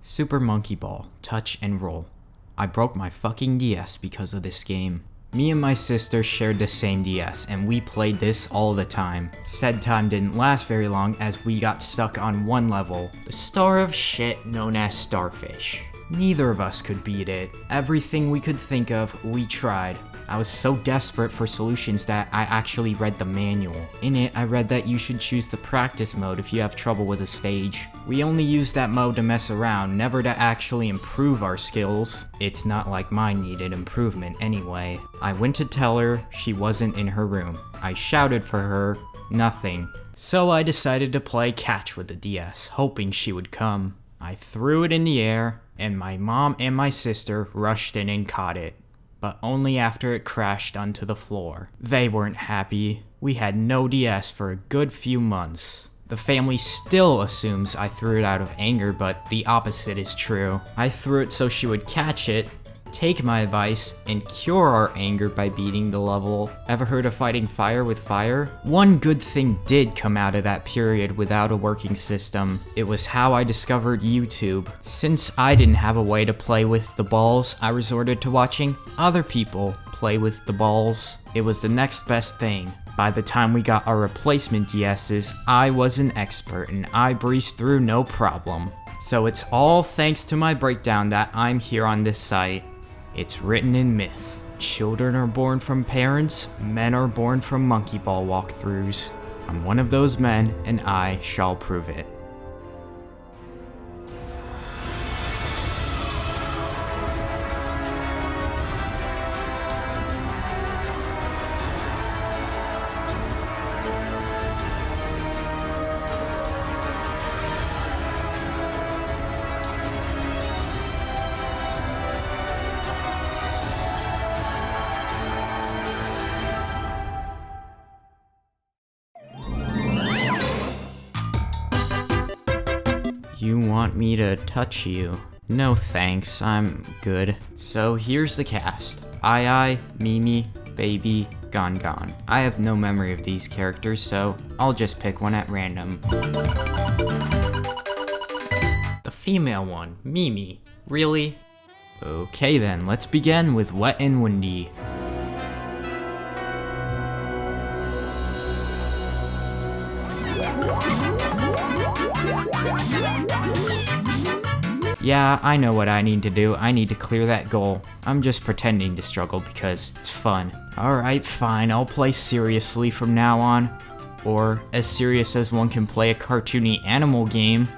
Super Monkey Ball, touch and roll. I broke my fucking DS because of this game. Me and my sister shared the same DS and we played this all the time. Said time didn't last very long as we got stuck on one level, the star of shit known as Starfish. Neither of us could beat it. Everything we could think of, we tried. I was so desperate for solutions that I actually read the manual. In it, I read that you should choose the practice mode if you have trouble with a stage. We only used that mode to mess around, never to actually improve our skills. It's not like mine needed improvement anyway. I went to tell her she wasn't in her room. I shouted for her, nothing. So I decided to play catch with the DS, hoping she would come. I threw it in the air, and my mom and my sister rushed in and caught it. But only after it crashed onto the floor. They weren't happy. We had no DS for a good few months. The family still assumes I threw it out of anger, but the opposite is true. I threw it so she would catch it, take my advice, and cure our anger by beating the level. Ever heard of fighting fire with fire? One good thing did come out of that period without a working system. It was how I discovered YouTube. Since I didn't have a way to play with the balls, I resorted to watching other people play with the balls. It was the next best thing. By the time we got our replacement DS's, I was an expert and I breezed through no problem. So it's all thanks to my breakdown that I'm here on this site. It's written in myth. Children are born from parents, men are born from monkey ball walkthroughs. I'm one of those men, and I shall prove it. You want me to touch you? No thanks, I'm good. So here's the cast. I, Mimi, Baby, Gon. I have no memory of these characters, so I'll just pick one at random. The female one, Mimi. Really? Okay then, let's begin with Wet and Windy. Yeah, I know what I need to do. I need to clear that goal. I'm just pretending to struggle because it's fun. Alright, fine, I'll play seriously from now on. Or as serious as one can play a cartoony animal game.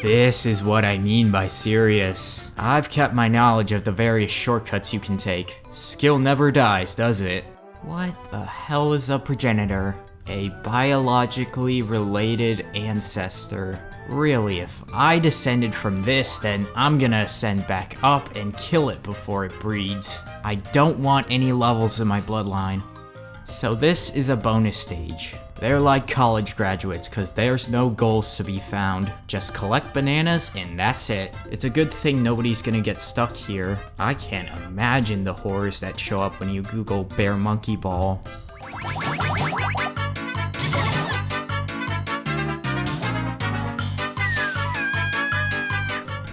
This is what I mean by serious. I've kept my knowledge of the various shortcuts you can take. Skill never dies, does it? What the hell is a progenitor? A biologically related ancestor. Really, if I descended from this, then I'm gonna ascend back up and kill it before it breeds. I don't want any levels in my bloodline. So this is a bonus stage. They're like college graduates, cause there's no goals to be found. Just collect bananas and that's it. It's a good thing nobody's gonna get stuck here. I can't imagine the horrors that show up when you Google bear monkey ball.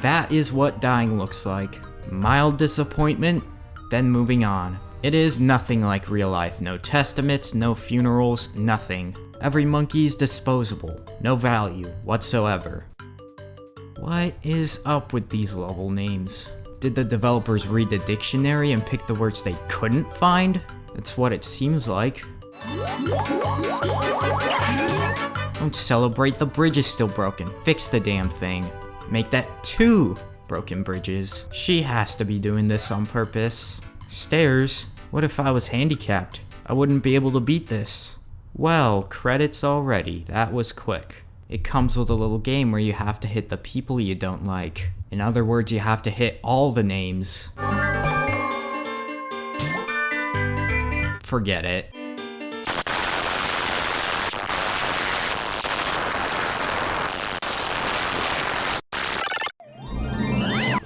That is what dying looks like. Mild disappointment, then moving on. It is nothing like real life. No testaments, no funerals, nothing. Every monkey's disposable. No value whatsoever. What is up with these level names? Did the developers read the dictionary and pick the words they couldn't find? That's what it seems like. Don't celebrate, the bridge is still broken. Fix the damn thing. Make that 2 broken bridges. She has to be doing this on purpose. Stairs? What if I was handicapped? I wouldn't be able to beat this. Well, credits already. That was quick. It comes with a little game where you have to hit the people you don't like. In other words, you have to hit all the names. Forget it.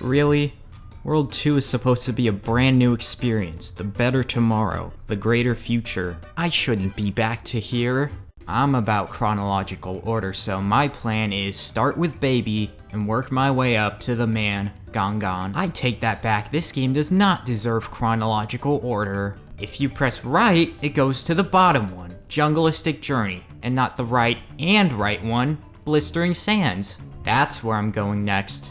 Really? World 2 is supposed to be a brand new experience, the better tomorrow, the greater future. I shouldn't be back to here. I'm about chronological order, so my plan is start with baby and work my way up to the man, Gongon. I take that back, this game does not deserve chronological order. If you press right, it goes to the bottom one, Jungleistic Journey, and not the right and right one, Blistering Sands. That's where I'm going next.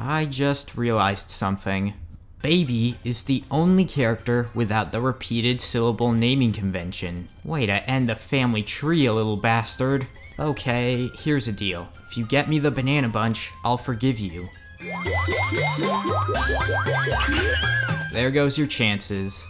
I just realized something. Baby is the only character without the repeated syllable naming convention. Way to end the family tree, a little bastard. Okay, here's the deal. If you get me the banana bunch, I'll forgive you. There goes your chances.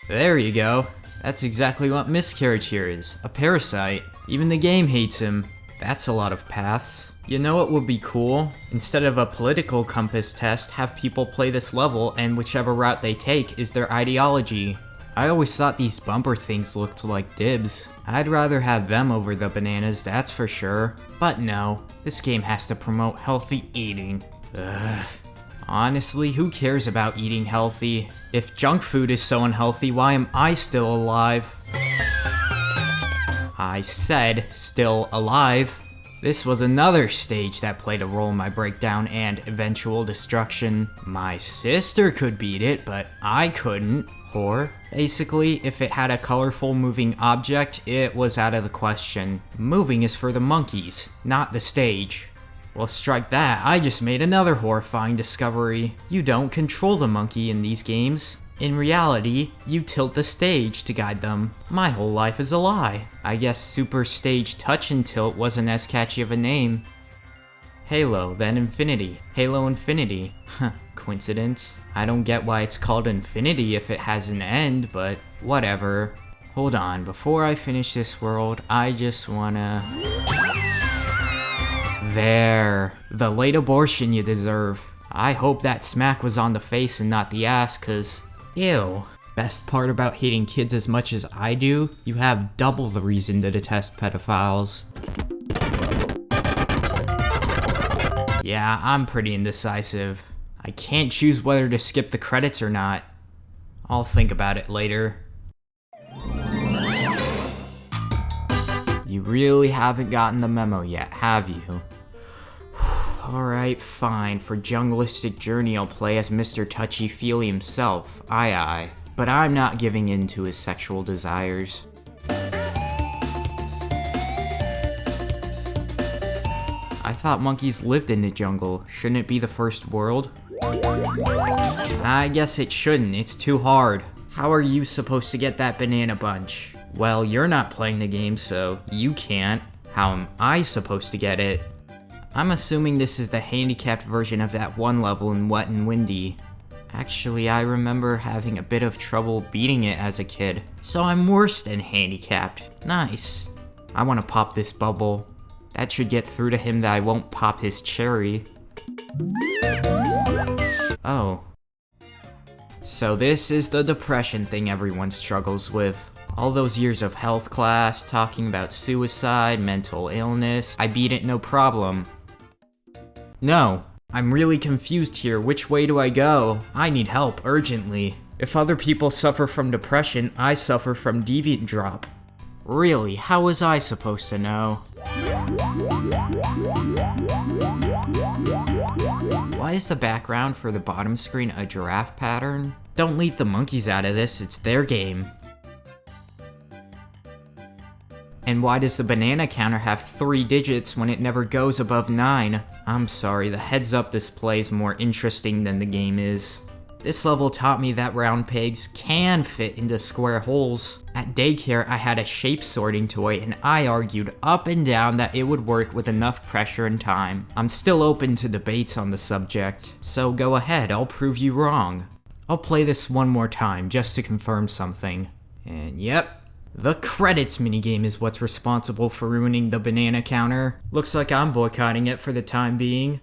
There you go. That's exactly what Miscarriage here is, a parasite. Even the game hates him. That's a lot of paths. You know what would be cool? Instead of a political compass test, have people play this level and whichever route they take is their ideology. I always thought these bumper things looked like dibs. I'd rather have them over the bananas, that's for sure. But no, this game has to promote healthy eating. Ugh. Honestly, who cares about eating healthy? If junk food is so unhealthy, why am I still alive? I said still alive. This was another stage that played a role in my breakdown and eventual destruction. My sister could beat it, but I couldn't. Whore. Basically, if it had a colorful moving object, it was out of the question. Moving is for the monkeys, not the stage. Well, strike that, I just made another horrifying discovery. You don't control the monkey in these games. In reality, you tilt the stage to guide them. My whole life is a lie. I guess Super Stage Touch and Tilt wasn't as catchy of a name. Halo, then Infinity. Halo Infinity. Huh, coincidence? I don't get why it's called Infinity if it has an end, but whatever. Hold on, before I finish this world, I just wanna... There. The late abortion you deserve. I hope that smack was on the face and not the ass, cause... Ew. Best part about hating kids as much as I do, you have double the reason to detest pedophiles. Yeah, I'm pretty indecisive. I can't choose whether to skip the credits or not. I'll think about it later. You really haven't gotten the memo yet, have you? Alright, fine. For Jungleistic Journey, I'll play as Mr. Touchy-Feely himself. Aye aye. But I'm not giving in to his sexual desires. I thought monkeys lived in the jungle. Shouldn't it be the first world? I guess it shouldn't. It's too hard. How are you supposed to get that banana bunch? Well, you're not playing the game, so you can't. How am I supposed to get it? I'm assuming this is the handicapped version of that one level in Wet and Windy. Actually, I remember having a bit of trouble beating it as a kid, so I'm worse than handicapped. Nice. I want to pop this bubble. That should get through to him that I won't pop his cherry. Oh. So this is the depression thing everyone struggles with. All those years of health class, talking about suicide, mental illness, I beat it no problem. No, I'm really confused here. Which way do I go? I need help urgently. If other people suffer from depression, I suffer from deviant drop. Really, how was I supposed to know? Why is the background for the bottom screen a giraffe pattern? Don't leave the monkeys out of this, it's their game. And why does the banana counter have 3 digits when it never goes above 9? I'm sorry, the heads-up display is more interesting than the game is. This level taught me that round pegs can fit into square holes. At daycare, I had a shape sorting toy and I argued up and down that it would work with enough pressure and time. I'm still open to debates on the subject, so go ahead, I'll prove you wrong. I'll play this one more time just to confirm something. And yep. The credits minigame is what's responsible for ruining the banana counter. Looks like I'm boycotting it for the time being.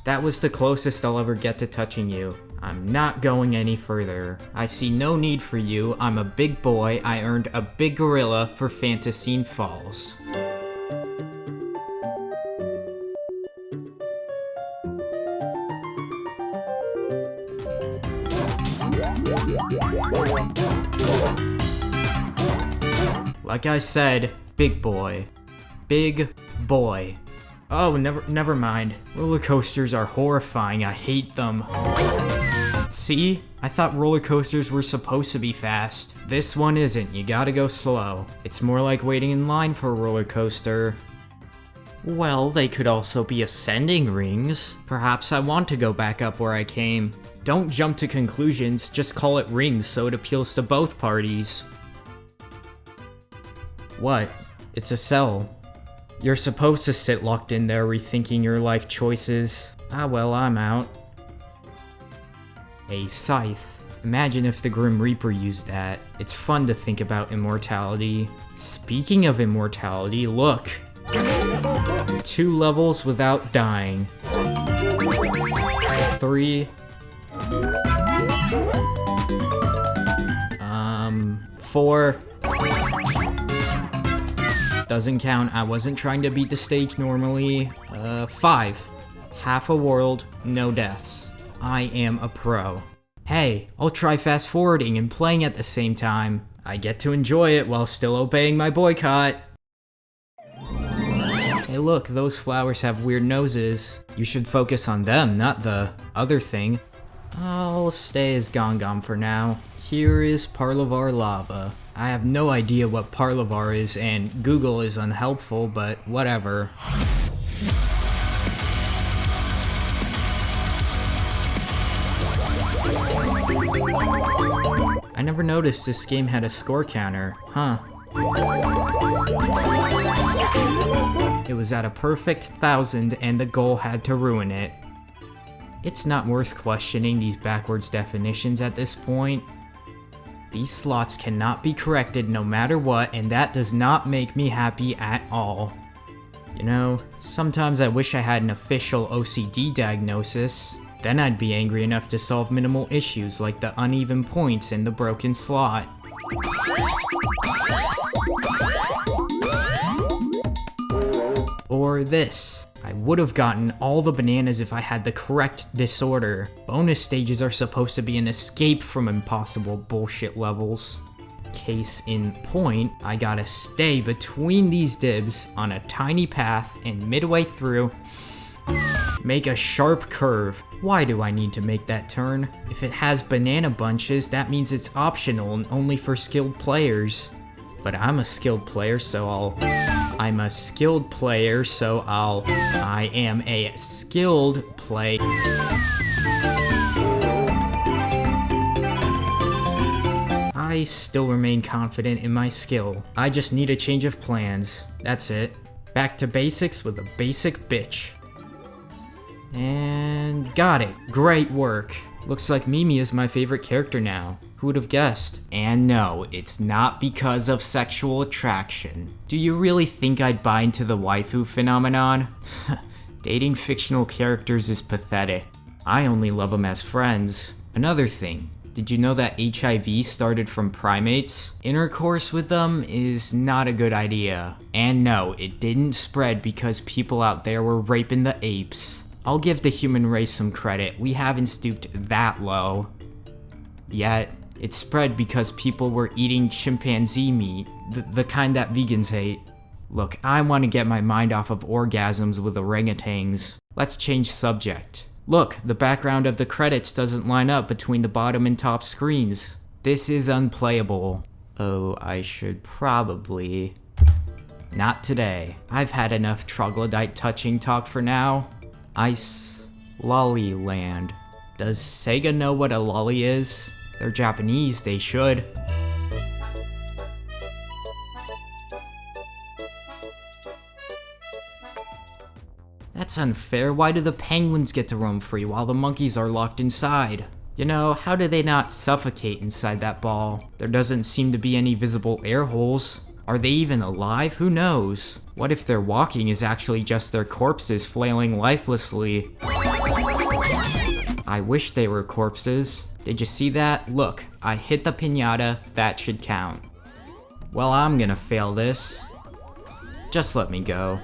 That was the closest I'll ever get to touching you. I'm not going any further. I see no need for you. I'm a big boy. I earned a big gorilla for Fantasine Falls. Like I said, big boy. Big boy. Oh, never mind. Roller coasters are horrifying. I hate them. See? I thought roller coasters were supposed to be fast. This one isn't. You gotta go slow. It's more like waiting in line for a roller coaster. Well, they could also be ascending rings. Perhaps I want to go back up where I came. Don't jump to conclusions, just call it rings so it appeals to both parties. What? It's a cell. You're supposed to sit locked in there rethinking your life choices. Ah well, I'm out. A scythe. Imagine if the Grim Reaper used that. It's fun to think about immortality. Speaking of immortality, look! 2 levels without dying. 3. 4. Doesn't count, I wasn't trying to beat the stage normally. 5. Half a world, no deaths. I am a pro. Hey, I'll try fast forwarding and playing at the same time. I get to enjoy it while still obeying my boycott. Hey look, those flowers have weird noses. You should focus on them, not the other thing. I'll stay as Gongom for now. Here is Parlivar lava. I have no idea what Parlivar is, and Google is unhelpful, but whatever. I never noticed this game had a score counter, huh? It was at a perfect 1,000 and the goal had to ruin it. It's not worth questioning these backwards definitions at this point. These slots cannot be corrected no matter what, and that does not make me happy at all. You know, sometimes I wish I had an official OCD diagnosis. Then I'd be angry enough to solve minimal issues like the uneven points and the broken slot. Or this. I would have gotten all the bananas if I had the correct disorder. Bonus stages are supposed to be an escape from impossible bullshit levels. Case in point, I gotta stay between these dibs on a tiny path and midway through, make a sharp curve. Why do I need to make that turn? If it has banana bunches, that means it's optional and only for skilled players. But I'm a skilled player, so I am a skilled play. I still remain confident in my skill. I just need a change of plans. That's it. Back to basics with a basic bitch. And got it. Great work. Looks like Mimi is my favorite character now. Who would have guessed? And no, it's not because of sexual attraction. Do you really think I'd buy into the waifu phenomenon? Dating fictional characters is pathetic. I only love them as friends. Another thing, did you know that HIV started from primates? Intercourse with them is not a good idea. And no, it didn't spread because people out there were raping the apes. I'll give the human race some credit, we haven't stooped that low. Yet, it spread because people were eating chimpanzee meat, the kind that vegans hate. Look, I want to get my mind off of orgasms with orangutans. Let's change subject. Look, the background of the credits doesn't line up between the bottom and top screens. This is unplayable. Oh, I should probably... Not today. I've had enough troglodyte touching talk for now. Ice Lolly Land. Does Sega know what a lolly is? They're Japanese, they should. That's unfair. Why do the penguins get to roam free while the monkeys are locked inside? You know, how do they not suffocate inside that ball? There doesn't seem to be any visible air holes. Are they even alive? Who knows? What if their walking is actually just their corpses flailing lifelessly? I wish they were corpses. Did you see that? Look, I hit the piñata, that should count. Well, I'm gonna fail this. Just let me go.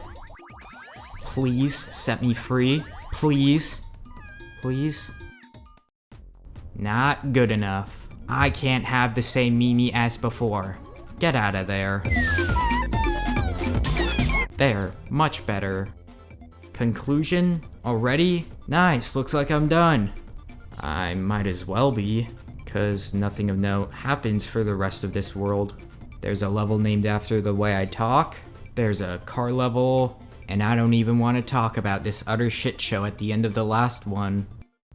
Please, set me free. Please. Please. Not good enough. I can't have the same Mimi as before. Get out of there. There, much better. Conclusion? Already? Nice, looks like I'm done. I might as well be, cause nothing of note happens for the rest of this world. There's a level named after the way I talk, there's a car level, and I don't even want to talk about this utter shit show at the end of the last one.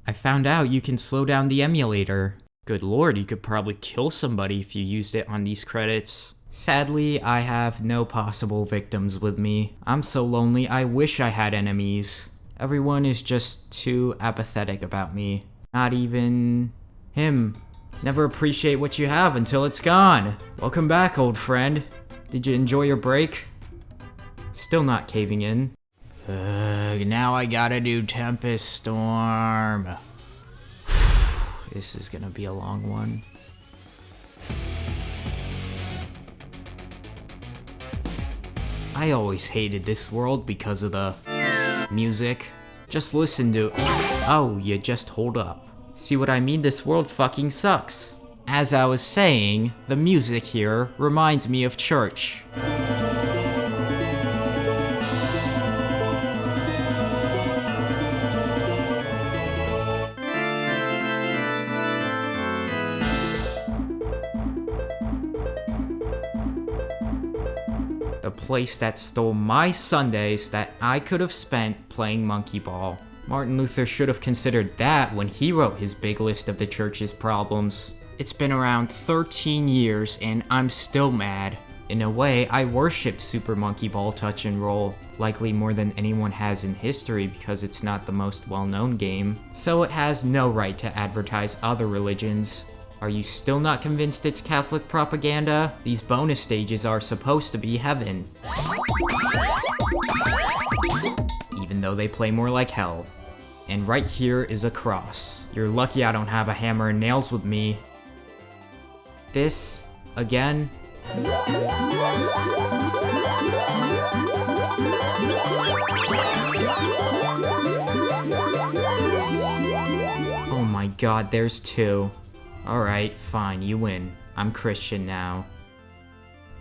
I found out you can slow down the emulator. Good lord, you could probably kill somebody if you used it on these credits. Sadly, I have no possible victims with me. I'm so lonely, I wish I had enemies. Everyone is just too apathetic about me. Not even him. Never appreciate what you have until it's gone. Welcome back, old friend. Did you enjoy your break? Still not caving in. Now I gotta do Tempest Storm. This is gonna be a long one. I always hated this world because of the music. Just listen to... Oh, you just hold up. See what I mean? This world fucking sucks. As I was saying, the music here reminds me of church. The place that stole my Sundays that I could have spent playing monkey ball. Martin Luther should have considered that when he wrote his big list of the church's problems. It's been around 13 years and I'm still mad. In a way, I worshipped Super Monkey Ball Touch and Roll, likely more than anyone has in history because it's not the most well-known game, so it has no right to advertise other religions. Are you still not convinced it's Catholic propaganda? These bonus stages are supposed to be heaven. Even though they play more like hell. And right here is a cross. You're lucky I don't have a hammer and nails with me. This, again. Oh my god, there's two. Alright, fine, you win. I'm Christian now.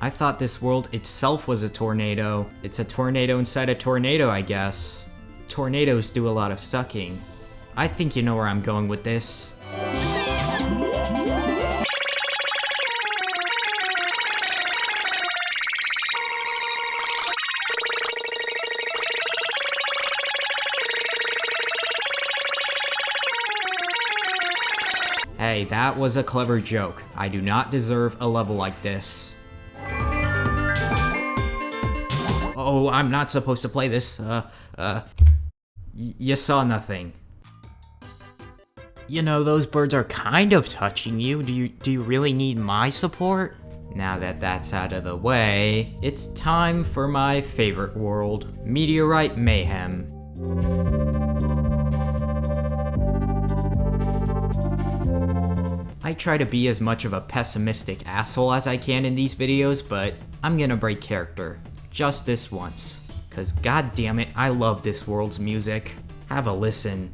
I thought this world itself was a tornado. It's a tornado inside a tornado, I guess. Tornadoes do a lot of sucking. I think you know where I'm going with this. Hey, that was a clever joke. I do not deserve a level like this. Oh, I'm not supposed to play this. You saw nothing. You know, those birds are kind of touching you. Do you really need my support? Now that that's out of the way, it's time for my favorite world, Meteorite Mayhem. I try to be as much of a pessimistic asshole as I can in these videos, but I'm gonna break character. Just this once. Cause goddammit, I love this world's music. Have a listen.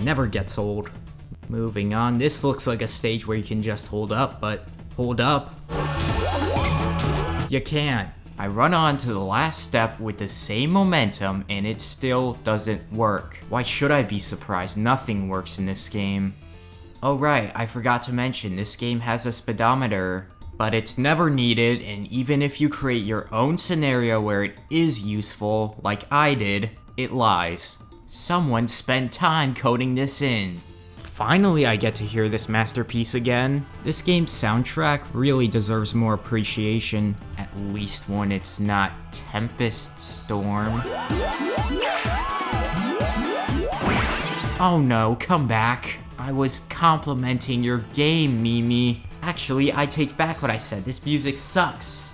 Never gets old. Moving on, this looks like a stage where you can just hold up, but hold up. You can't. I run on to the last step with the same momentum and it still doesn't work. Why should I be surprised? Nothing works in this game. Oh right, I forgot to mention, this game has a speedometer. But it's never needed, and even if you create your own scenario where it is useful, like I did, it lies. Someone spent time coding this in. Finally, I get to hear this masterpiece again. This game's soundtrack really deserves more appreciation, at least when it's not Tempest Storm. Oh no, come back. I was complimenting your game, Mimi. Actually, I take back what I said. This music sucks.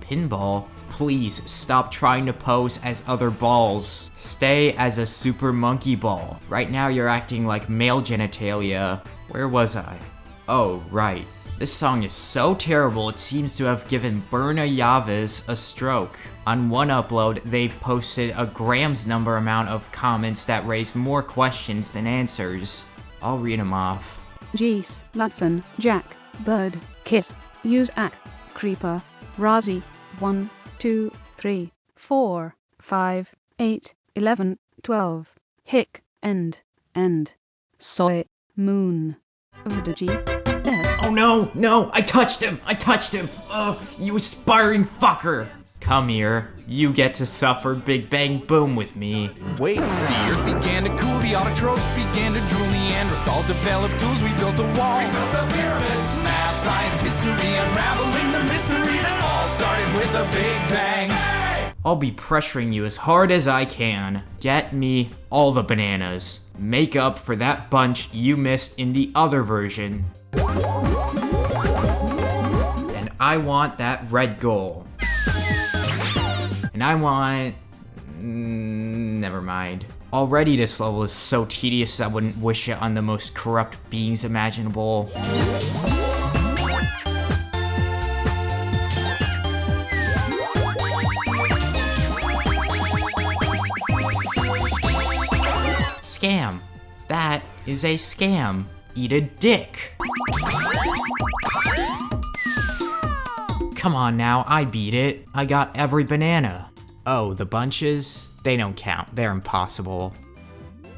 Pinball? Please stop trying to pose as other balls. Stay as a super monkey ball. Right now you're acting like male genitalia. Where was I? Oh, right. This song is so terrible it seems to have given Berna Yavis a stroke. On one upload, they've posted a grams number amount of comments that raise more questions than answers. I'll read them off. Jeez, Lutfan, Jack, Bird, Kiss, Use Ack, Creeper, Razi, 1, 2, 3, 4, 5, 8, 11, 12, Hick, End, Soy, Moon, Vdaji, S. Oh no, I touched him! Ugh, you aspiring fucker! Come here, you get to suffer Big Bang Boom with me. Wait, the earth began to cool, the autotrophs began to drool, Neanderthals developed tools, we built a wall. We built the pyramids, math, science, history, unraveling the mystery that all started with a Big Bang. Hey! I'll be pressuring you as hard as I can. Get me all the bananas. Make up for that bunch you missed in the other version. And I want that red goal. And I want... never mind. Already this level is so tedious I wouldn't wish it on the most corrupt beings imaginable. Scam. That is a scam. Eat a dick. Come on now, I beat it. I got every banana. Oh, the bunches? They don't count. They're impossible.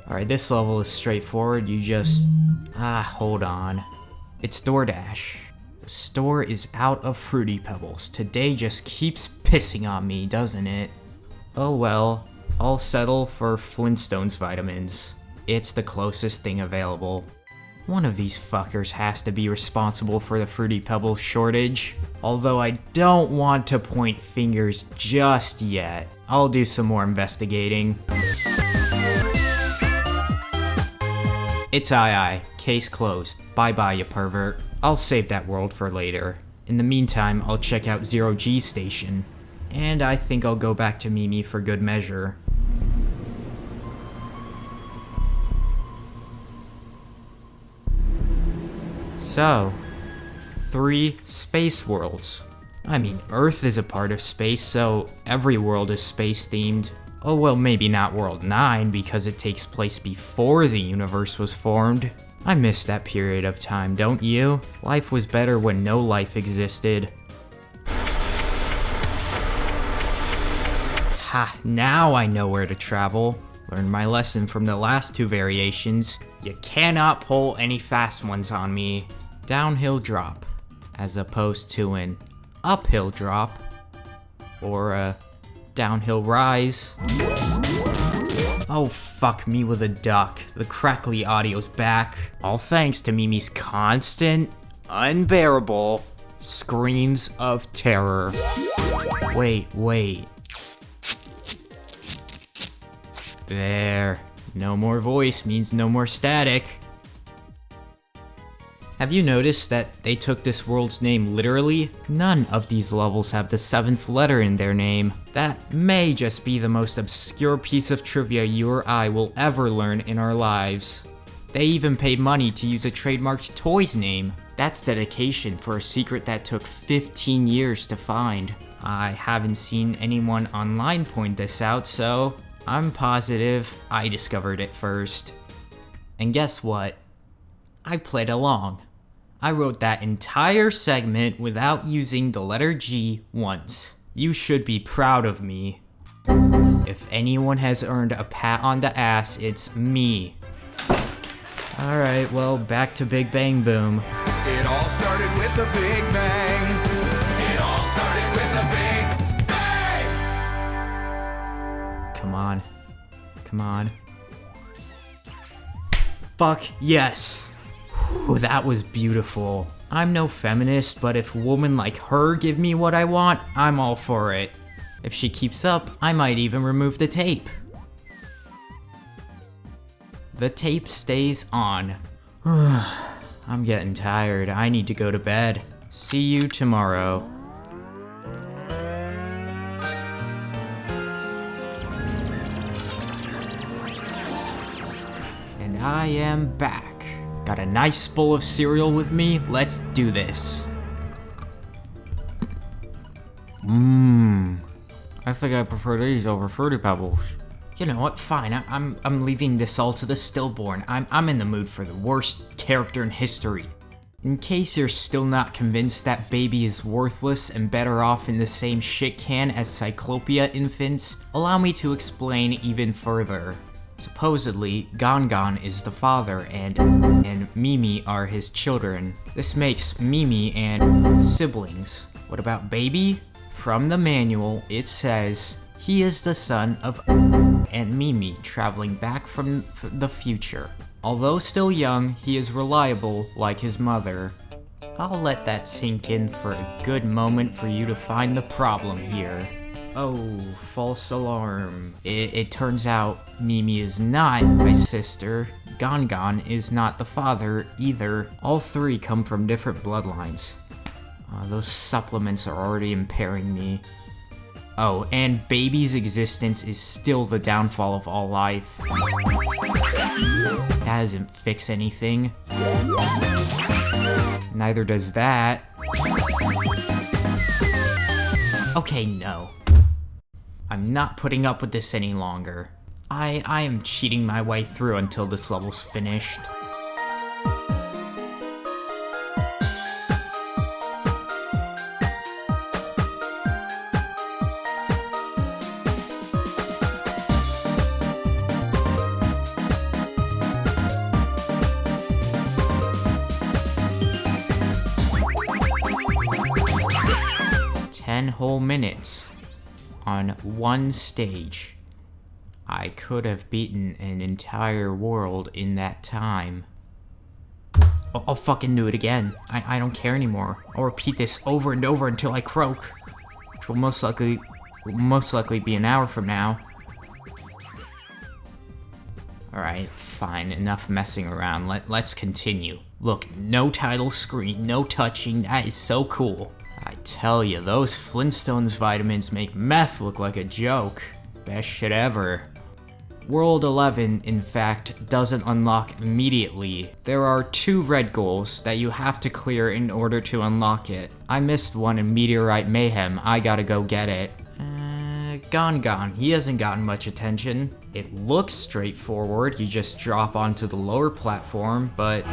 Alright, this level is straightforward. You just... hold on. It's DoorDash. The store is out of Fruity Pebbles. Today just keeps pissing on me, doesn't it? Oh well. I'll settle for Flintstones vitamins. It's the closest thing available. One of these fuckers has to be responsible for the Fruity Pebbles shortage. Although I don't want to point fingers just yet. I'll do some more investigating. It's aye. Case closed. Bye-bye, you pervert. I'll save that world for later. In the meantime, I'll check out Zero G Station. And I think I'll go back to Mimi for good measure. So, 3 space worlds. I mean, Earth is a part of space, so every world is space-themed. Oh well, maybe not World 9, because it takes place before the universe was formed. I miss that period of time, don't you? Life was better when no life existed. Ha, now I know where to travel. Learned my lesson from the last 2 variations. You cannot pull any fast ones on me. Downhill drop, as opposed to an uphill drop, or a downhill rise. Oh, fuck me with a duck. The crackly audio's back. All thanks to Mimi's constant, unbearable screams of terror. Wait. There. No more voice means no more static. Have you noticed that they took this world's name literally? None of these levels have the 7th letter in their name. That may just be the most obscure piece of trivia you or I will ever learn in our lives. They even paid money to use a trademarked toy's name. That's dedication for a secret that took 15 years to find. I haven't seen anyone online point this out, so I'm positive I discovered it first. And guess what? I played along. I wrote that entire segment without using the letter G once. You should be proud of me. If anyone has earned a pat on the ass, it's me. Alright, well, back to Big Bang Boom. It all started with a Big Bang. Come on. Fuck yes! Whew, that was beautiful. I'm no feminist, but if a woman like her give me what I want, I'm all for it. If she keeps up, I might even remove the tape. The tape stays on. I'm getting tired. I need to go to bed. See you tomorrow. And I am back. Got a nice bowl of cereal with me. Let's do this. I think I prefer these over Fruity Pebbles. You know what? Fine. I'm leaving this all to the stillborn. I'm in the mood for the worst character in history. In case you're still not convinced that baby is worthless and better off in the same shit can as Cyclopia infants, allow me to explain even further. Supposedly, Gon is the father and Mimi are his children. This makes Mimi and siblings. What about baby? From the manual, it says, he is the son of and Mimi traveling back from the future. Although still young, he is reliable like his mother. I'll let that sink in for a good moment for you to find the problem here. Oh, false alarm. It turns out Mimi is not my sister. Gon is not the father either. All three come from different bloodlines. Those supplements are already impairing me. Oh, and baby's existence is still the downfall of all life. That doesn't fix anything. Neither does that. Okay, no. I'm not putting up with this any longer. I am cheating my way through until this level's finished. Whole minutes on one stage. I could have beaten an entire world in that time. I'll fucking do it again. I don't care anymore. I'll repeat this over and over until I croak, which will most likely be an hour from now. Alright, fine, enough messing around. Let's continue. Look, no title screen, no touching, that is so cool. I tell you, those Flintstones vitamins make meth look like a joke. Best shit ever. World 11, in fact, doesn't unlock immediately. There are 2 red goals that you have to clear in order to unlock it. I missed one in Meteorite Mayhem, I gotta go get it. Gon, he hasn't gotten much attention. It looks straightforward, you just drop onto the lower platform, but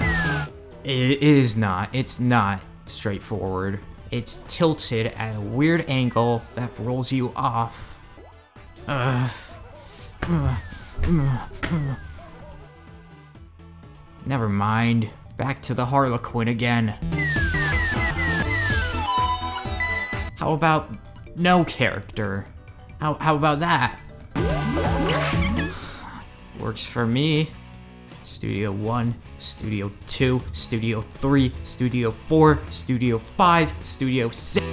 it is not. It's not straightforward. It's tilted at a weird angle that rolls you off. Never mind. Back to the Harlequin again. How about no character? How about that? Works for me. Studio 1, Studio 2, Studio 3, Studio 4, Studio 5, Studio 6.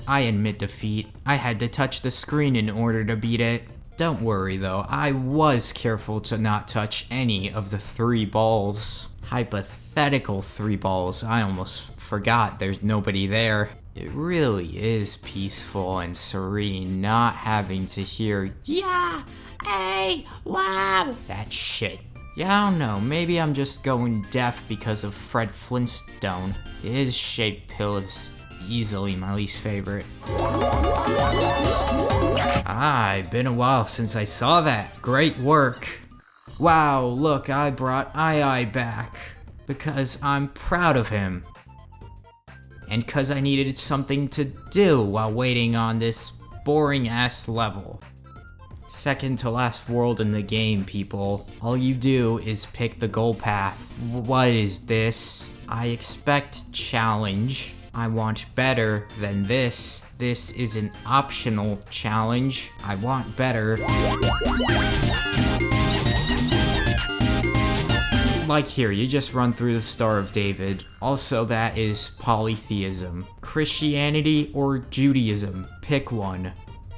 I admit defeat. I had to touch the screen in order to beat it. Don't worry though, I was careful to not touch any of the 3 balls. Hypothetical 3 balls, I almost forgot there's nobody there. It really is peaceful and serene not having to hear, yeah, hey, wow, that shit. Yeah, I don't know, maybe I'm just going deaf because of Fred Flintstone. His shaped pill is easily my least favorite. Been a while since I saw that. Great work. Wow, look, I brought Ai back. Because I'm proud of him. And cause I needed something to do while waiting on this boring ass level. Second to last world in the game, people. All you do is pick the goal path. What is this? I expect challenge. I want better than this. This is an optional challenge. I want better. Like here, you just run through the Star of David. Also, that is polytheism. Christianity or Judaism, pick one.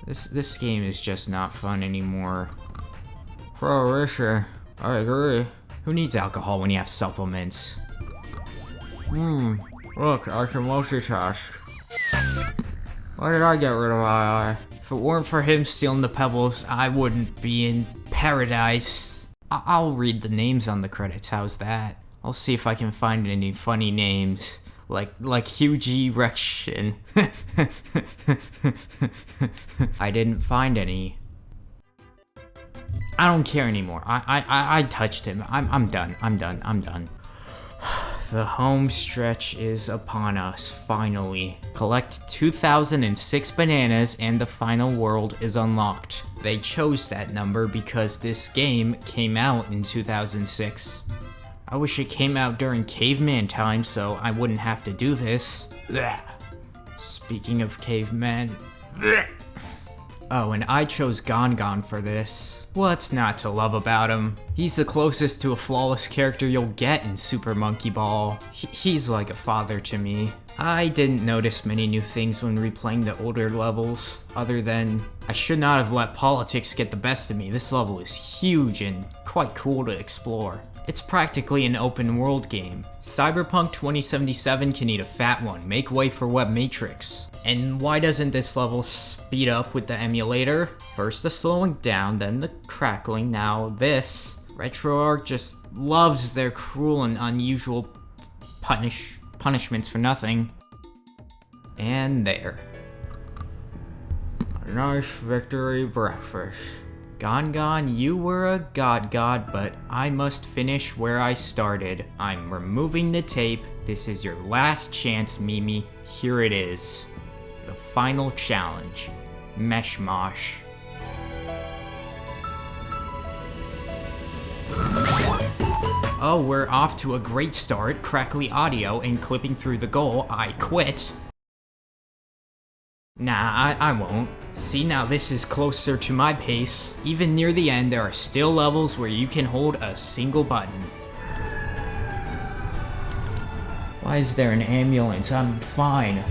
This game is just not fun anymore. Prohibition, I agree. Who needs alcohol when you have supplements? Look, I can multitask. Why did I get rid of my eye? If it weren't for him stealing the pebbles, I wouldn't be in paradise. I'll read the names on the credits, how's that? I'll see if I can find any funny names. Like Hugh G. Rection. I didn't find any. I don't care anymore. I touched him. I'm done. The home stretch is upon us, finally. Collect 2,006 bananas and the final world is unlocked. They chose that number because this game came out in 2006. I wish it came out during caveman time so I wouldn't have to do this. Blech. Speaking of cavemen. Blech. Oh, and I chose Gon for this. What's not to love about him? He's the closest to a flawless character you'll get in Super Monkey Ball. He's like a father to me. I didn't notice many new things when replaying the older levels, other than I should not have let politics get the best of me. This level is huge and quite cool to explore. It's practically an open world game. Cyberpunk 2077 can eat a fat one, make way for Web Matrix. And why doesn't this level speed up with the emulator? First the slowing down, then the crackling, now this. RetroArch just loves their cruel and unusual punishments for nothing. And there. A nice victory breakfast. Gon, you were a god, but I must finish where I started. I'm removing the tape. This is your last chance, Mimi. Here it is. The final challenge. Meshmosh. Oh, we're off to a great start. Crackly audio and clipping through the goal. I quit. Nah, I won't. See, now this is closer to my pace. Even near the end, there are still levels where you can hold a single button. Why is there an ambulance? I'm fine.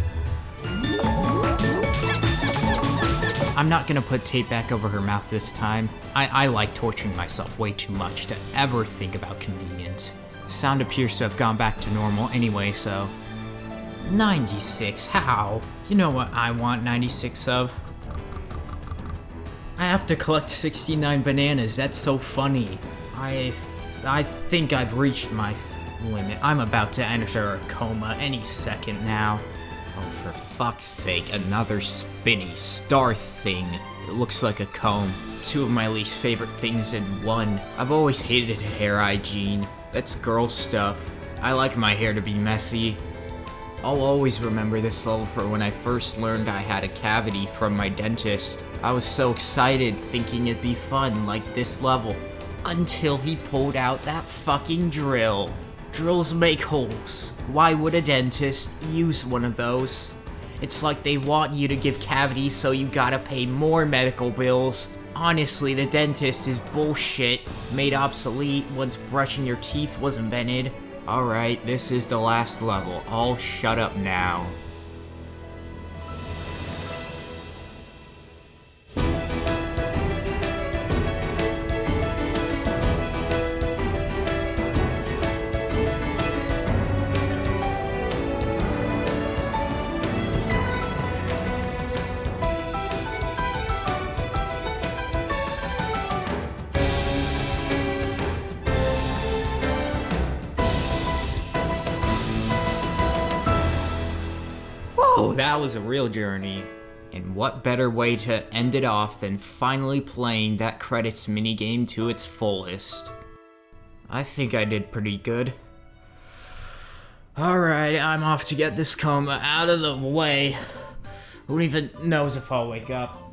I'm not gonna put tape back over her mouth this time. I like torturing myself way too much to ever think about convenience. Sound appears to have gone back to normal anyway, so... 96, how? You know what I want 96 of? I have to collect 69 bananas, that's so funny. I think I've reached my limit. I'm about to enter a coma any second now. Oh, for fuck's sake, another spinny star thing. It looks like a comb. Two of my least favorite things in one. I've always hated hair hygiene. That's girl stuff. I like my hair to be messy. I'll always remember this level for when I first learned I had a cavity from my dentist. I was so excited thinking it'd be fun like this level. Until he pulled out that fucking drill. Drills make holes. Why would a dentist use one of those? It's like they want you to give cavities so you gotta pay more medical bills. Honestly, the dentist is bullshit. Made obsolete once brushing your teeth was invented. Alright, this is the last level. I'll shut up now. Oh, that was a real journey. And what better way to end it off than finally playing that credits minigame to its fullest. I think I did pretty good. Alright, I'm off to get this coma out of the way. Who even knows if I'll wake up?